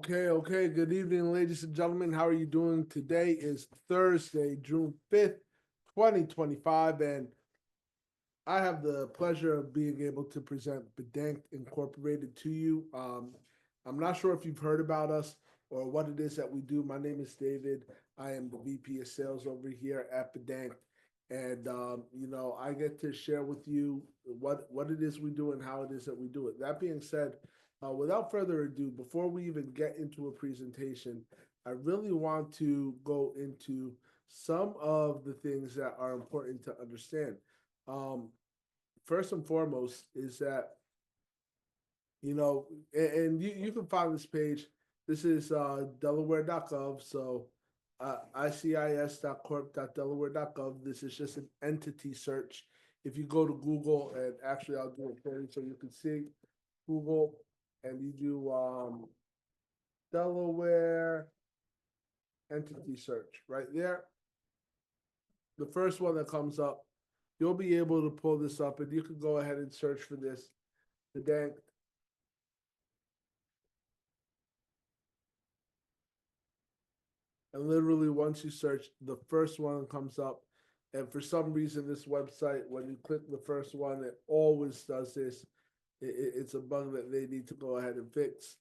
Okay. Good evening, ladies and gentlemen. How are you doing? Today is Thursday, June 5th, 2025, and I have the pleasure of being able to present Bedankt Incorporated to you. I'm not sure if you've heard about us or what it is that we do. My name is David. I am the VP of Sales over here at Bedankt. And I get to share with you what it is we do and how it is that we do it. That being said, without further ado, before we even get into a presentation, I really want to go into some of the things that are important to understand. Um, First and foremost is that and you can find this page. This is Delaware.gov. So icis.corp.delaware.gov. This is just an entity search. If you go to Google, and actually I'll do it for you so you can see Google, and you do Delaware entity search right there. The first one that comes up, you'll be able to pull this up, and you can go ahead and search for this. The bank. And literally, once you search, the first one comes up. And for some reason, this website, when you click the first one, it always does this. It's a bug that they need to go ahead and fix.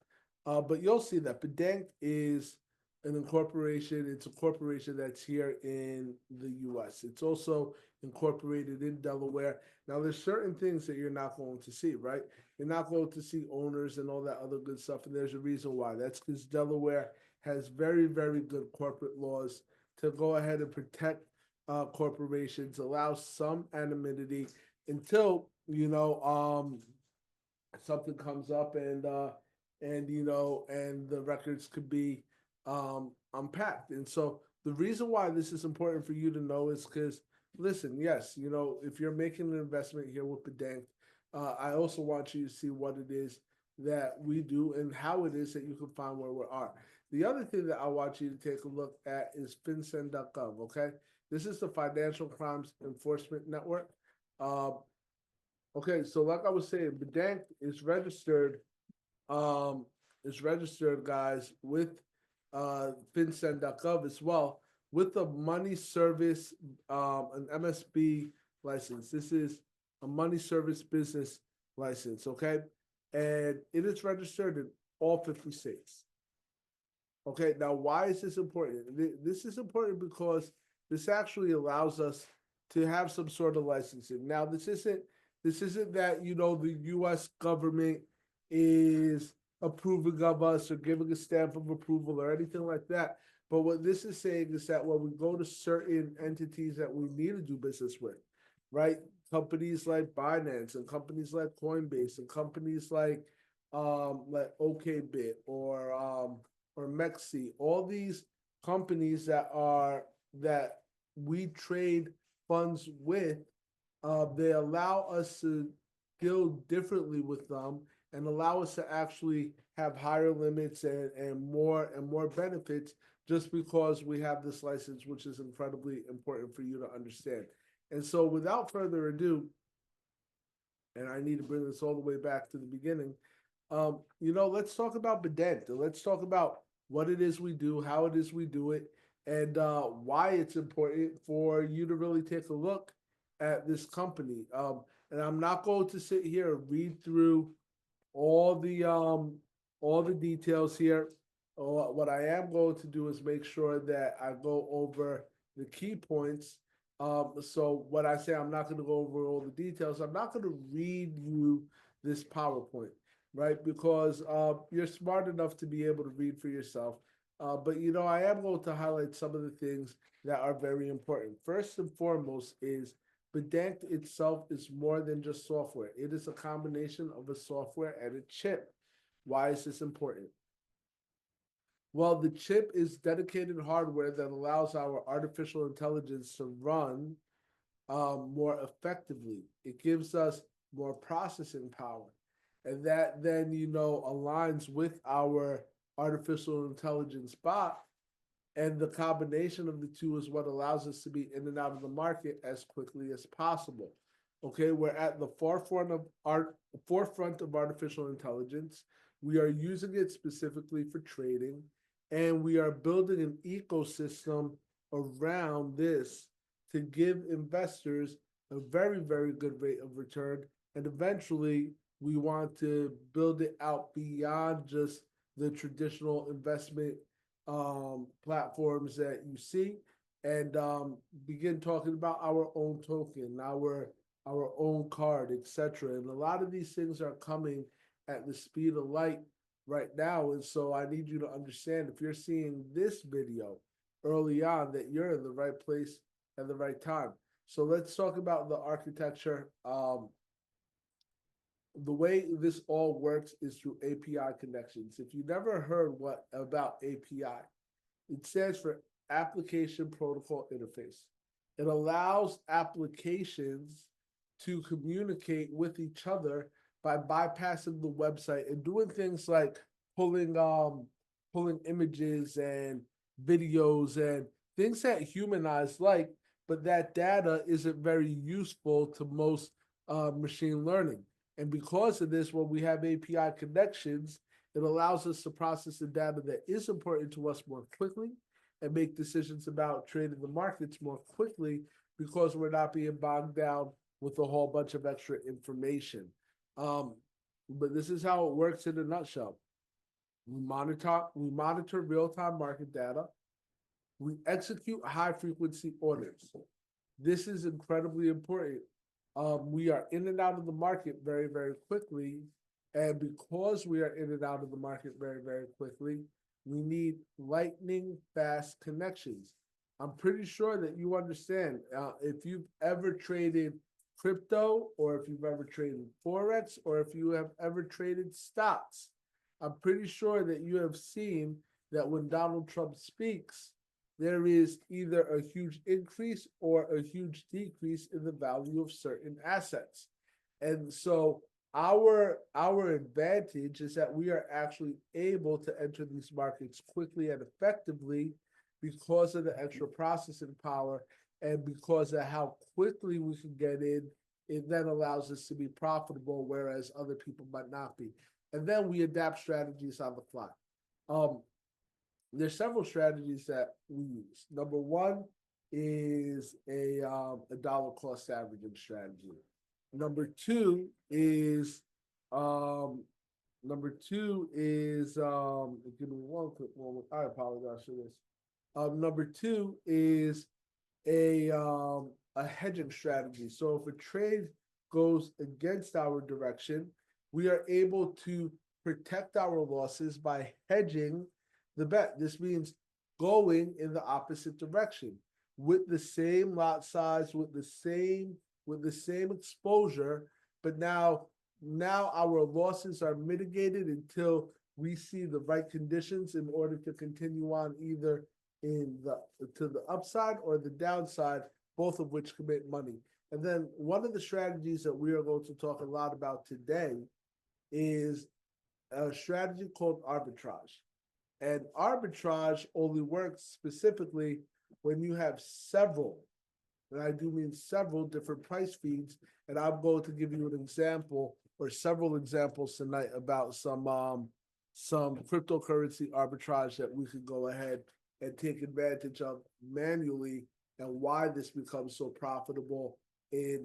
But you'll see that Bedankt is an incorporation. It's a corporation that's here in the U.S. It's also incorporated in Delaware. Now, there's certain things that you're not going to see, right? You're not going to see owners and all that other good stuff. And there's a reason why. That's because Delaware has very, very good corporate laws to go ahead and protect corporations, allow some anonymity until something comes up and the records could be unpacked. And so the reason why this is important for you to know is because listen, yes, if you're making an investment here with Bedankt, I also want you to see what it is that we do and how it is that you can find where we are. The other thing that I want you to take a look at is fincen.gov, okay? This is the Financial Crimes Enforcement Network. Uh, okay, so like I was saying, Bedankt um, is registered, guys, with fincen.gov as well, with a money service, an MSB license. This is a money service business license, okay? And it is registered in all 50 states. Okay, now why is this important? This is important because this actually allows us to have some sort of licensing. Now, this isn't that the U.S. government is approving of us or giving a stamp of approval or anything like that. But what this is saying is that when we go to certain entities that we need to do business with, right? Companies like Binance and companies like Coinbase and companies like OKBit or Mexi, all these companies that we trade funds with, they allow us to deal differently with them and allow us to actually have higher limits and more benefits just because we have this license, which is incredibly important for you to understand. And so, without further ado, and I need to bring this all the way back to the beginning. Let's talk about Bedankt. Let's talk about what it is we do, how it is we do it, and why it's important for you to really take a look at this company. And I'm not going to sit here and read through all the um, all the details here. What I am going to do is make sure that I go over the key points. So what I say, I'm not going to go over all the details. I'm not going to read you this PowerPoint, right? Because you're smart enough to be able to read for yourself. But I am going to highlight some of the things that are very important. First and foremost is Bedankt itself is more than just software. It is a combination of a software and a chip. Why is this important? Well, the chip is dedicated hardware that allows our artificial intelligence to run more effectively. It gives us more processing power. And that then, aligns with our artificial intelligence bot. And the combination of the two is what allows us to be in and out of the market as quickly as possible. Okay, we're at the forefront of artificial intelligence. We are using it specifically for trading, and we are building an ecosystem around this to give investors a very, very good rate of return. And eventually, we want to build it out beyond just the traditional investment platforms that you see, and begin talking about our own token, our own card, etc. And a lot of these things are coming at the speed of light right now. And so I need you to understand, if you're seeing this video early on, that you're in the right place at the right time. So let's talk about the architecture. The way this all works is through API connections. If you never heard what about API, it stands for Application Protocol Interface. It allows applications to communicate with each other by bypassing the website and doing things like pulling images and videos and things that human eyes like, but that data isn't very useful to most machine learning. And because of this, when we have API connections, it allows us to process the data that is important to us more quickly and make decisions about trading the markets more quickly, because we're not being bogged down with a whole bunch of extra information. But this is how it works in a nutshell. We monitor real-time market data. We execute high-frequency orders. This is incredibly important. We are in and out of the market very, very quickly. And because we are in and out of the market very, very quickly, we need lightning fast connections. I'm pretty sure that you understand, if you've ever traded crypto, or if you've ever traded Forex, or if you have ever traded stocks, I'm pretty sure that you have seen that when Donald Trump speaks, there is either a huge increase or a huge decrease in the value of certain assets. And so our advantage is that we are actually able to enter these markets quickly and effectively because of the extra processing power, and because of how quickly we can get in. It then allows us to be profitable, whereas other people might not be. And then we adapt strategies on the fly. There's several strategies that we use. Number one is a dollar cost averaging strategy. Number two is give me one quick moment. I apologize for this. Number two is a hedging strategy. So if a trade goes against our direction, we are able to protect our losses by hedging the bet. This means going in the opposite direction with the same lot size, with the same exposure, but now our losses are mitigated until we see the right conditions in order to continue on either to the upside or the downside, both of which can make money. And then one of the strategies that we are going to talk a lot about today is a strategy called arbitrage. And arbitrage only works specifically when you have several, and I do mean several different price feeds. And I'm going to give you an example or several examples tonight about some cryptocurrency arbitrage that we could go ahead and take advantage of manually, and why this becomes so profitable in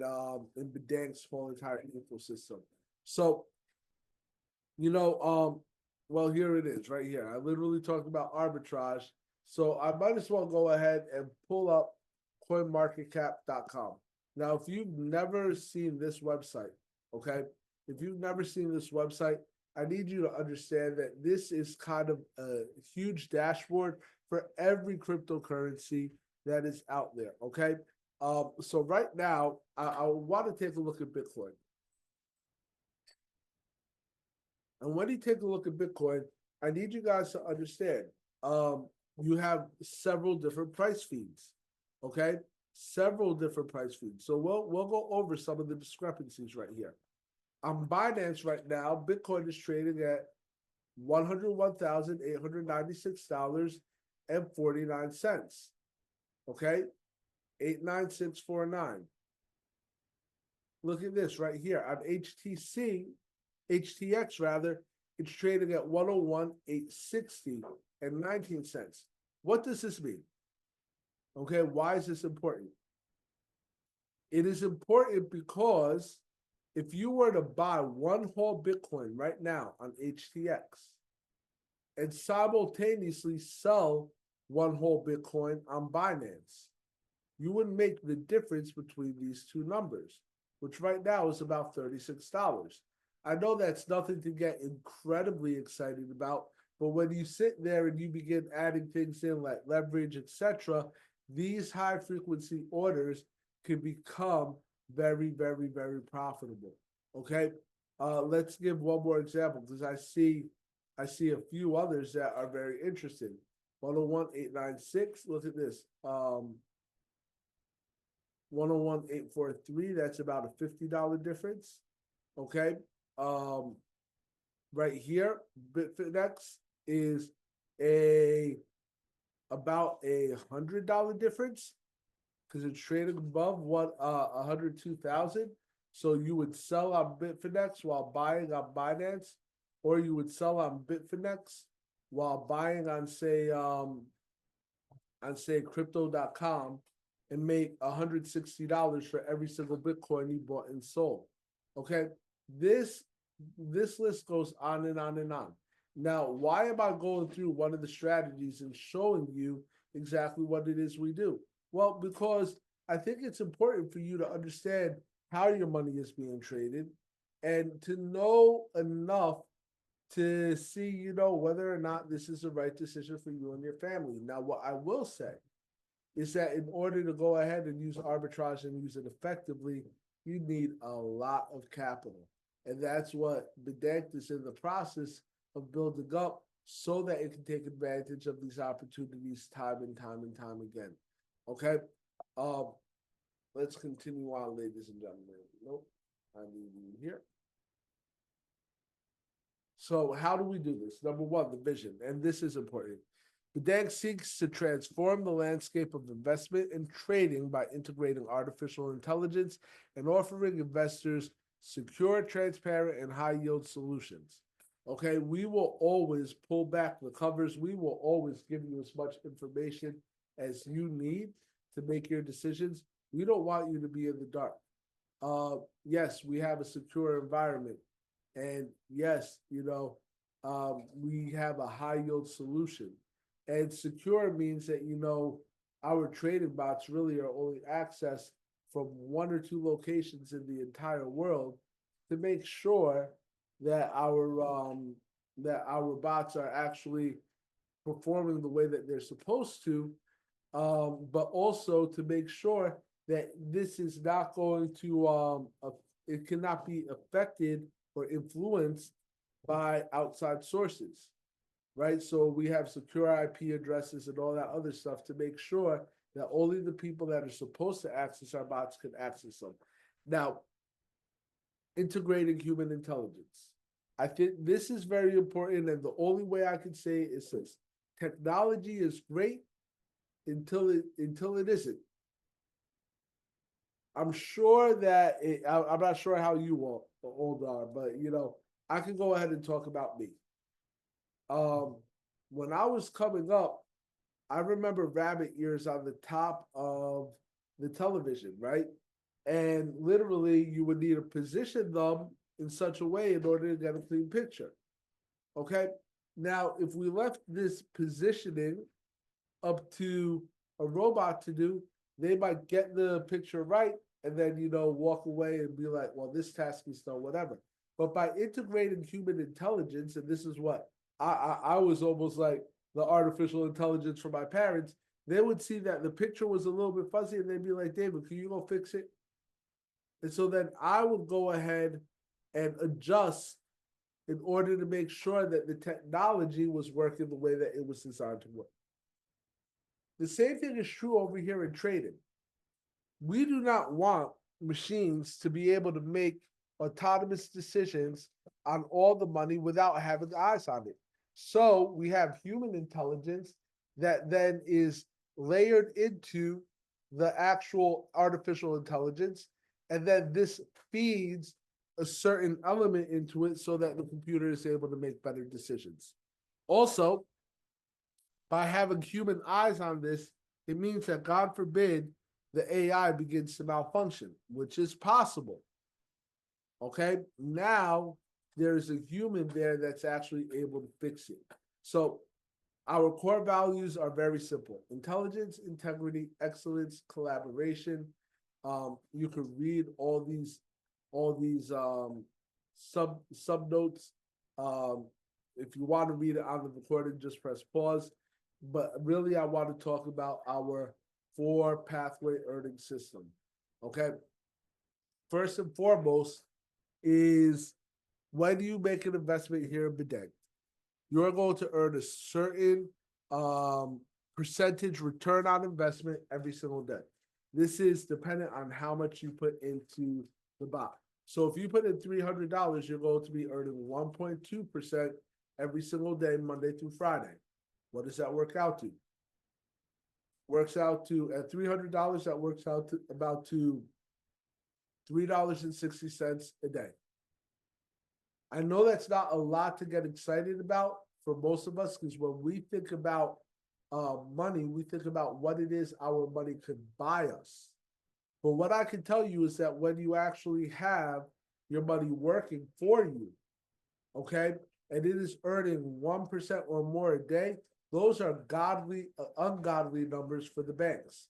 Bedankt's whole entire ecosystem. So, well, here it is right here. I literally talked about arbitrage. So I might as well go ahead and pull up coinmarketcap.com. Now, if you've never seen this website, okay, if you've never seen this website, I need you to understand that this is kind of a huge dashboard for every cryptocurrency that is out there, okay? So right now, I want to take a look at Bitcoin. And when you take a look at Bitcoin, I need you guys to understand, you have several different price feeds, okay? Several different price feeds. So we'll go over some of the discrepancies right here. On Binance right now, Bitcoin is trading at $101,896.49. Okay, 89649. Look at this right here on HTX rather. it's trading at 101,860 and 19 cents. What does this mean? Okay, why is this important? It is important because if you were to buy one whole Bitcoin right now on HTX and simultaneously sell one whole Bitcoin on Binance, you would make the difference between these two numbers, which right now is about $36. I know that's nothing to get incredibly excited about, but when you sit there and you begin adding things in like leverage, etc., these high frequency orders can become very, very, very profitable. Okay. Let's give one more example because I see a few others that are very interesting. 101,896. Look at this. 101,843. That's about a $50 difference. Okay. Um, right here, Bitfinex is a about $100 difference because it's trading above 102,000. So you would sell on Bitfinex while buying on Binance, or you would sell on Bitfinex while buying on say crypto.com and make $160 for every single Bitcoin you bought and sold. Okay, this list goes on and on and on. Now, why am I going through one of the strategies and showing you exactly what it is we do? Well, because I think it's important for you to understand how your money is being traded and to know enough to see, whether or not this is the right decision for you and your family. Now, what I will say is that in order to go ahead and use arbitrage and use it effectively, you need a lot of capital. And that's what Bedankt is in the process of building up so that it can take advantage of these opportunities time and time and time again. Okay? Let's continue on, ladies and gentlemen. Nope, I need you here. So how do we do this? Number one, the vision, and this is important. Bedankt seeks to transform the landscape of investment and trading by integrating artificial intelligence and offering investors secure, transparent, and high-yield solutions. Okay, we will always pull back the covers. We will always give you as much information as you need to make your decisions. We don't want you to be in the dark. Yes, we have a secure environment. And yes, we have a high yield solution. And secure means that, our trading bots really are only accessed from one or two locations in the entire world to make sure that our bots are actually performing the way that they're supposed to, but also to make sure that this is not going to it cannot be affected or influenced by outside sources, right? So we have secure IP addresses and all that other stuff to make sure that only the people that are supposed to access our bots can access them. Now, integrating human intelligence. I think this is very important, and the only way I can say it is this: technology is great until it isn't. I'm sure that I'm not sure how you all are, but I can go ahead and talk about me. When I was coming up, I remember rabbit ears on the top of the television, right? And literally, you would need to position them in such a way in order to get a clean picture. Okay. Now, if we left this positioning up to a robot to do, they might get the picture right and then walk away and be like, well, this task is done, whatever. But by integrating human intelligence, and this is what I was almost like the artificial intelligence for my parents, they would see that the picture was a little bit fuzzy and they'd be like, David, can you go fix it? And so then I would go ahead and adjust in order to make sure that the technology was working the way that it was designed to work. The same thing is true over here in trading. We do not want machines to be able to make autonomous decisions on all the money without having eyes on it. So we have human intelligence that then is layered into the actual artificial intelligence. And then this feeds a certain element into it so that the computer is able to make better decisions. Also, by having human eyes on this, it means that God forbid the AI begins to malfunction, which is possible. Okay, now there's a human there that's actually able to fix it. So our core values are very simple: intelligence, integrity, excellence, collaboration. You can read all these sub notes. Um, if you want to read it on the recording, just press pause. But really, I want to talk about our four pathway earning system. Okay, first and foremost is when you make an investment here in Bedankt, you're going to earn a certain percentage return on investment every single day. This is dependent on how much you put into the bot. So if you put in $300, you're going to be earning 1.2% every single day, Monday through Friday. What does that work out to? Works out to, at $300, that works out to about to $3.60 a day. I know that's not a lot to get excited about for most of us, because when we think about money, we think about what it is our money could buy us. But what I can tell you is that when you actually have your money working for you, okay, and it is earning 1% or more a day, those are ungodly numbers for the banks.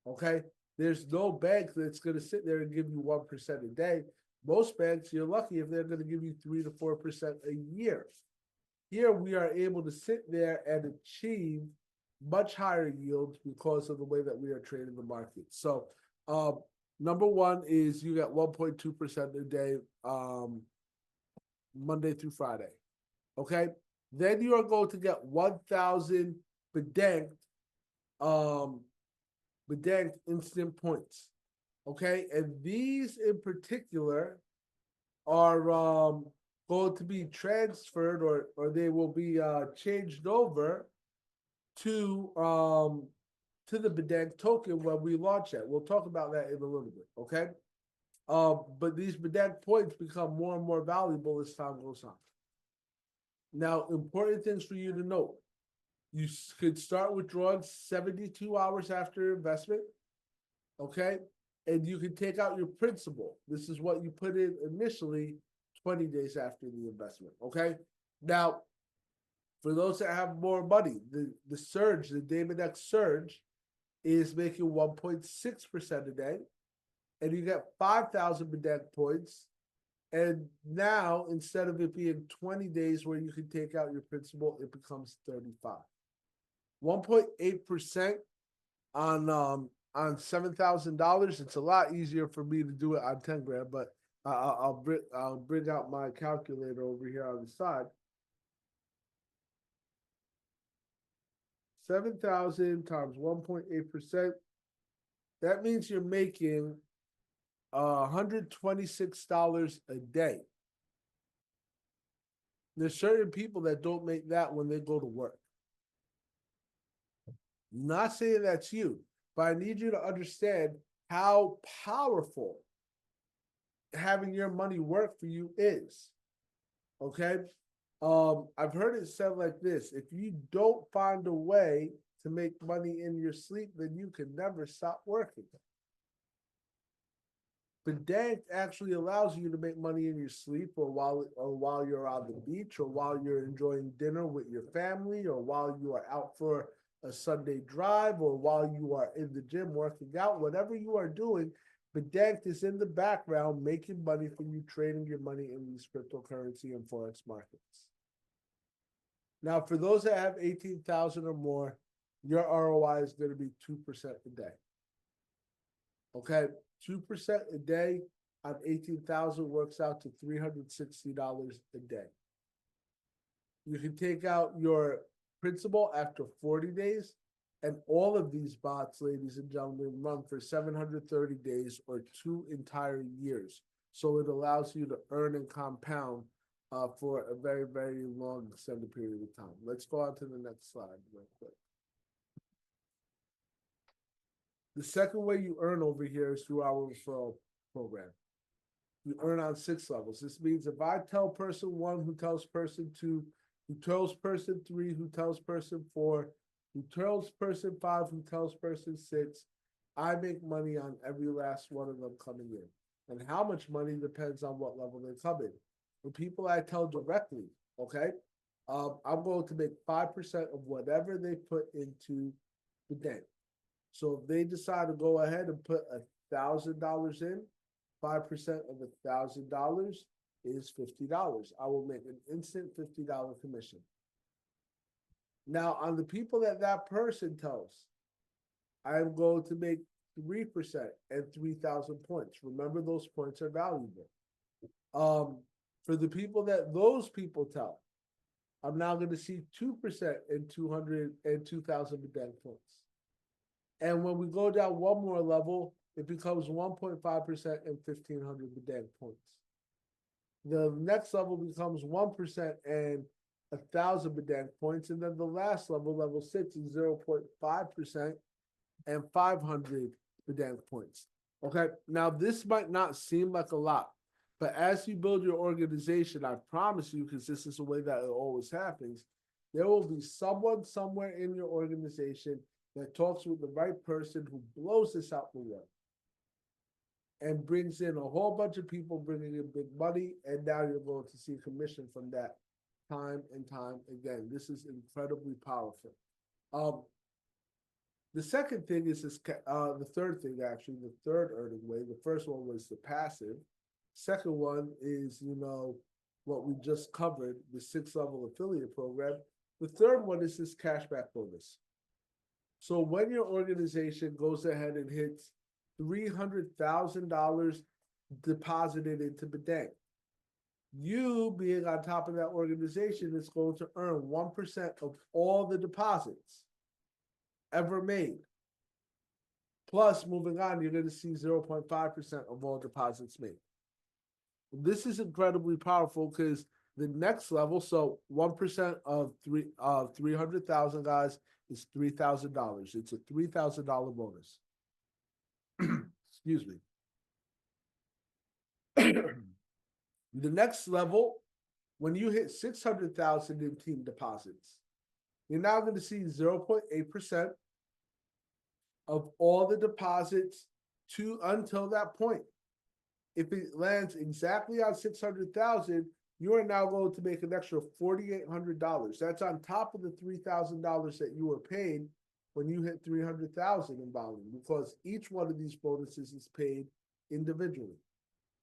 Okay, there's no bank that's going to sit there and give you 1% a day. Most banks, you're lucky if they're going to give you 3 to 4% a year. Here, we are able to sit there and achieve much higher yields because of the way that we are trading the market. So, number one is you get 1.2% a day, Monday through Friday. Okay, then you are going to get 1,000 Bedankt, Bedankt instant points. Okay, and these in particular are going to be transferred, or they will be changed over to the Bedankt token when we launch it. We'll talk about that in a little bit, okay? But these Bedankt points become more and more valuable as time goes on. Now, important things for you to note: you could start withdrawing 72 hours after investment, okay? And you can take out your principal. This is what you put in initially 20 days after the investment, okay? Now, for those that have more money, the surge, the Bedankt surge is making 1.6% a day, and you get 5,000 Bedankt points. And now, instead of it being 20 days where you can take out your principal, it becomes 35. 1.8% on $7,000. It's a lot easier for me to do it on 10 grand, but I'll bring out my calculator over here on the side. 7,000 times 1.8%. That means you're making $126 a day. There's certain people that don't make that when they go to work. Not saying that's you, but I need you to understand how powerful having your money work for you is. Okay? I've heard it said like this: if you don't find a way to make money in your sleep, then you can never stop working. Bedankt actually allows you to make money in your sleep, or while you're on the beach, or while you're enjoying dinner with your family, or while you are out for a Sunday drive, or while you are in the gym working out. Whatever you are doing, Bedankt is in the background making money for you, trading your money in these cryptocurrency and forex markets. Now, for those that have 18,000 or more, your ROI is going to be 2% a day. Okay, 2% a day on 18,000 works out to $360 a day. You can take out your principal after 40 days, and all of these bots, ladies and gentlemen, run for 730 days or 2 entire years. So it allows you to earn and compound for a very, very long extended period of time. Let's go on to the next slide real quick. The second way you earn over here is through our referral program. you earn on 6 levels. This means if I tell person one who tells person two, who tells person three, who tells person four, who tells person five, who tells person six, I make money on every last one of them coming in. And how much money depends on what level they come in. For people I tell directly, okay, I'm going to make 5% of whatever they put into the bank. So if they decide to go ahead and put $1,000 in, 5% of $1,000 is $50. I will make an instant $50 commission. Now, on the people that person tells, I am going to make 3% and 3,000 points. Remember, those points are valuable. For the people that those people tell, I'm now going to see 2% and 200 and 2,000 Bedankt points. And when we go down one more level, it becomes 1.5% and 1,500 Bedankt points. The next level becomes 1% and 1,000 Bedankt points. And then the last level, level 6, is 0.5% and 500 Bedankt points. Okay, now this might not seem like a lot, but as you build your organization, I promise you, because this is the way that it always happens, there will be someone somewhere in your organization that talks with the right person who blows this out the water and brings in a whole bunch of people bringing in big money, and now you're going to see commission from that time and time again. This is incredibly powerful. The second thing is this, the third thing, actually, the third earning way. The first one was the passive. Second one is, what we just covered, the 6-level affiliate program. The third one is this cashback bonus. So when your organization goes ahead and hits $300,000 deposited into Bedankt, you being on top of that organization is going to earn 1% of all the deposits ever made. Plus, moving on, you're going to see 0.5% of all deposits made. This is incredibly powerful because the next level, so 1% of 300,000 guys is $3,000. It's a $3,000 bonus. Excuse me. The next level, when you hit 600,000 in team deposits, you're now going to see 0.8% of all the deposits until that point. If it lands exactly on 600,000, you are now going to make an extra $4,800. That's on top of the $3,000 that you were paid when you hit 300,000 in volume, because each one of these bonuses is paid individually.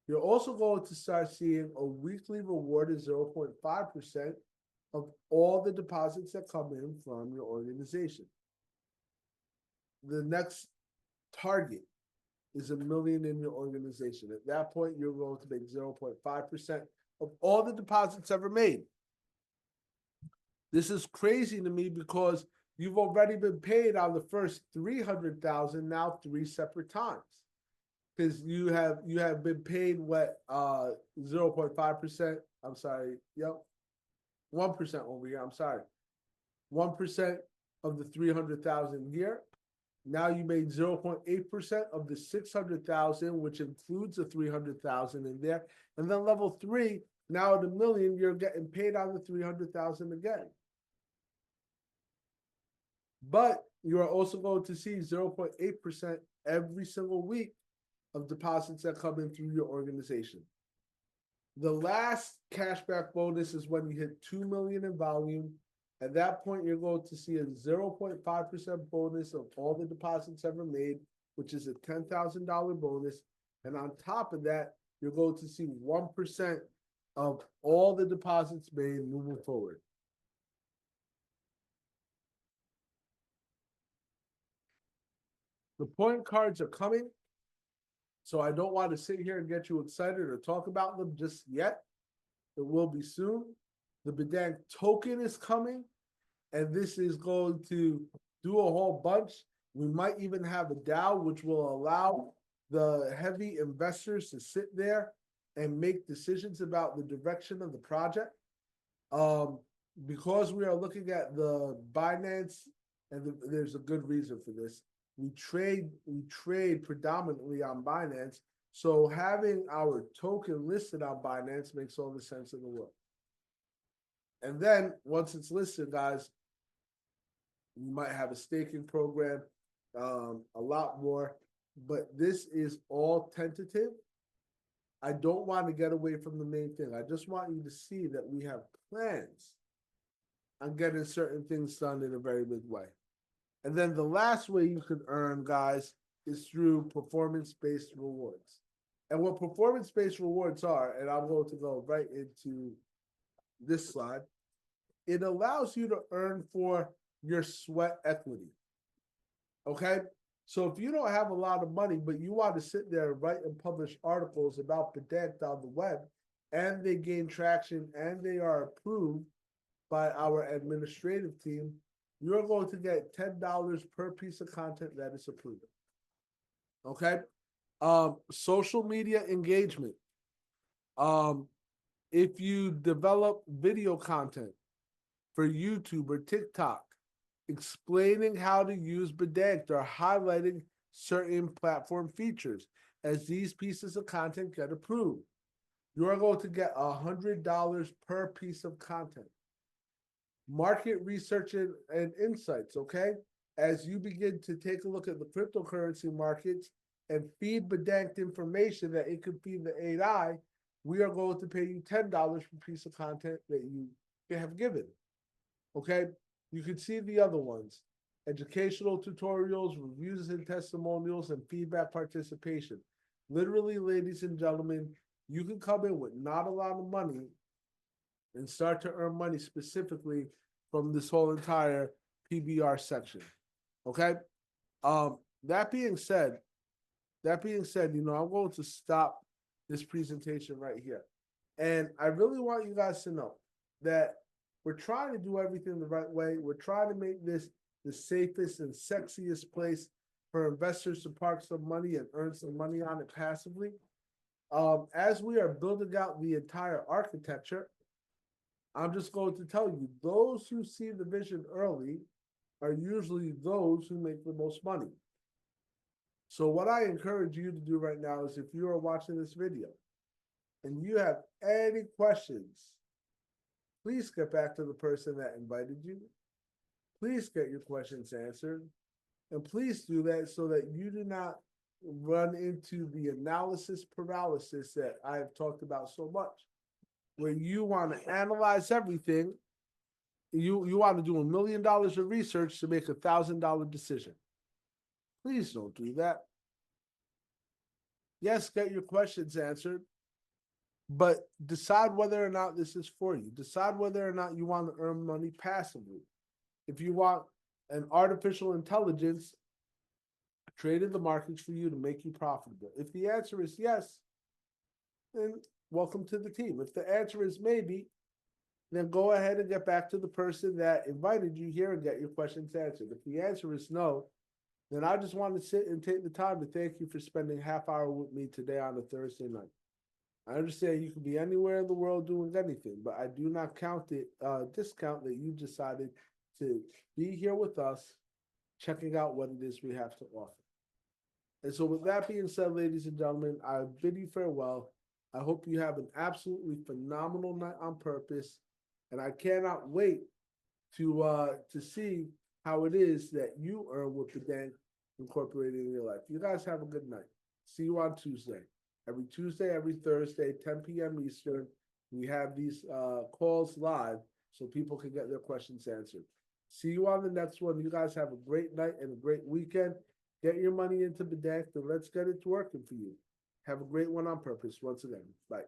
You're also going to start seeing a weekly reward of 0.5% of all the deposits that come in from your organization. The next target is $1 million in your organization. At that point, you're going to make 0.5% of all the deposits ever made. This is crazy to me because you've already been paid on the first 300,000 now 3 separate times. Because you have been paid 0.5%. I'm sorry. Yep. 1% over here. I'm sorry. 1% of the 300,000 here. Now you made 0.8% of the 600,000, which includes the 300,000 in there. And then level 3, now at $1 million, you're getting paid on the 300,000 again. But you are also going to see 0.8% every single week of deposits that come in through your organization. The last cashback bonus is when you hit 2 million in volume. At that point, you're going to see a 0.5% bonus of all the deposits ever made, which is a $10,000 bonus. And on top of that, you're going to see 1% of all the deposits made moving forward. The point cards are coming, so I don't want to sit here and get you excited or talk about them just yet. It will be soon. The Bedankt token is coming, and this is going to do a whole bunch. We might even have a DAO, which will allow the heavy investors to sit there and make decisions about the direction of the project. Because we are looking at the Binance, and there's a good reason for this. We trade predominantly on Binance. So having our token listed on Binance makes all the sense in the world. And then once it's listed, guys, you might have a staking program, a lot more. But this is all tentative. I don't want to get away from the main thing. I just want you to see that we have plans on getting certain things done in a very big way. And then the last way you can earn, guys, is through performance-based rewards. And what performance-based rewards are, and I'm going to go right into this slide, it allows you to earn for your sweat equity. Okay? So if you don't have a lot of money, but you want to sit there and write and publish articles about Bedankt on the web, and they gain traction and they are approved by our administrative team, you're going to get $10 per piece of content that is approved. Okay? Social media engagement. If you develop video content for YouTube or TikTok, explaining how to use Bedankt or highlighting certain platform features, as these pieces of content get approved, you are going to get $100 per piece of content. Market research and insights, okay? As you begin to take a look at the cryptocurrency markets and feed Bedankt information that it could feed the AI, we are going to pay you $10 per piece of content that you have given, okay? You can see the other ones: educational tutorials, reviews and testimonials, and feedback participation. Literally, ladies and gentlemen, you can come in with not a lot of money and start to earn money specifically from this whole entire PBR section. Okay. That being said, I'm going to stop this presentation right here. And I really want you guys to know that we're trying to do everything the right way. We're trying to make this the safest and sexiest place for investors to park some money and earn some money on it passively. As we are building out the entire architecture, I'm just going to tell you, those who see the vision early are usually those who make the most money. So what I encourage you to do right now is, if you are watching this video and you have any questions, please get back to the person that invited you. Please get your questions answered. And please do that so that you do not run into the analysis paralysis that I have talked about so much, where you want to analyze everything. You want to do $1 million of research to make a $1,000 decision. Please don't do that. Yes, get your questions answered, but decide whether or not this is for you. Decide whether or not you want to earn money passively. If you want an artificial intelligence traded the markets for you to make you profitable. If the answer is yes, then welcome to the team. If the answer is maybe, then go ahead and get back to the person that invited you here and get your questions answered. If the answer is no, then I just want to sit and take the time to thank you for spending half hour with me today on a Thursday night. I understand you can be anywhere in the world doing anything, but I do not discount that you decided to be here with us, checking out what it is we have to offer. And so with that being said, ladies and gentlemen, I bid you farewell. I hope you have an absolutely phenomenal night on purpose. And I cannot wait to see how it is that you earn with Bedankt incorporated in your life. You guys have a good night. See you on Tuesday. Every Tuesday, every Thursday, 10 p.m. Eastern, we have these calls live so people can get their questions answered. See you on the next one. You guys have a great night and a great weekend. Get your money into Bedankt and let's get it to working for you. Have a great one on purpose once again. Bye.